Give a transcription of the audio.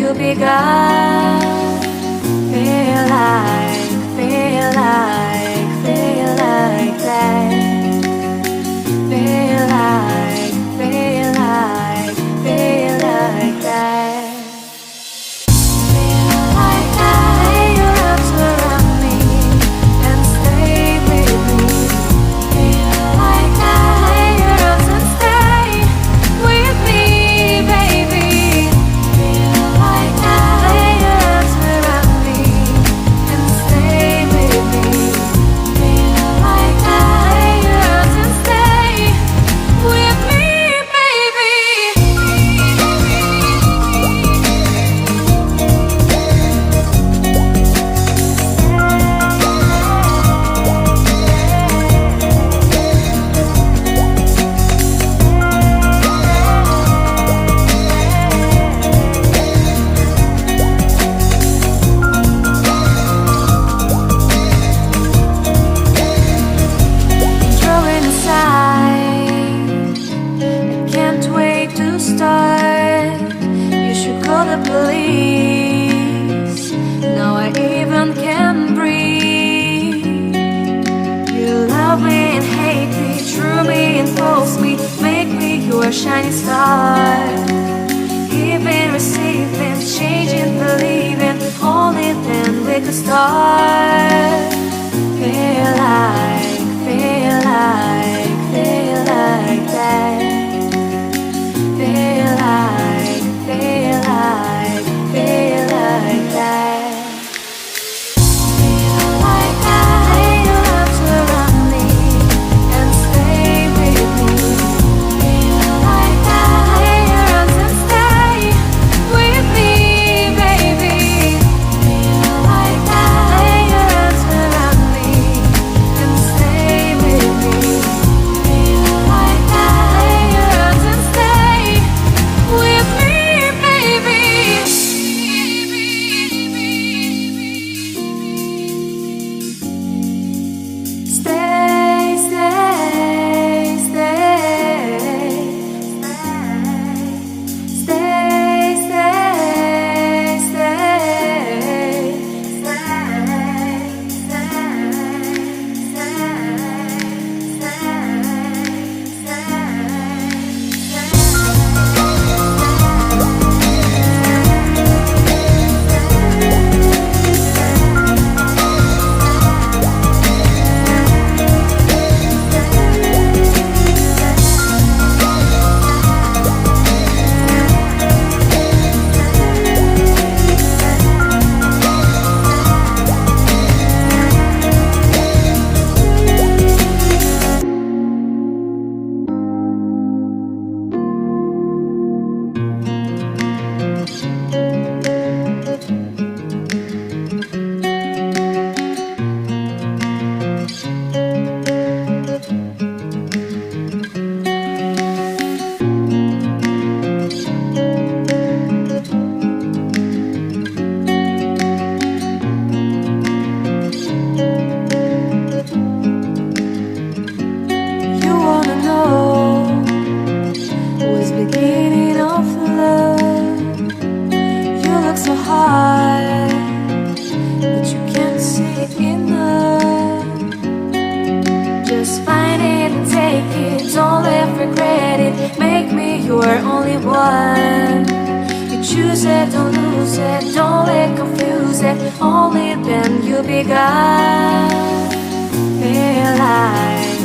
you begun. Feel like that. Feel like, feel like that. Police. Now I even can breathe. You love me and hate me, true me and false me, make me your shining star. Giving, receiving, changing, believing, only then we could start. Feel like that. Feel like that. Feel like that. Your arms around me and stay with me. Feel like that. Your arms and stay with me, baby. Feel like that. Your arms around me and stay with me. Feel like that. Your arms and stay with me. But you can't see enough. Just find it and take it, don't let regret it. Make me your only one. You choose it, don't lose it, don't let confuse it. Only then you begun. Feel like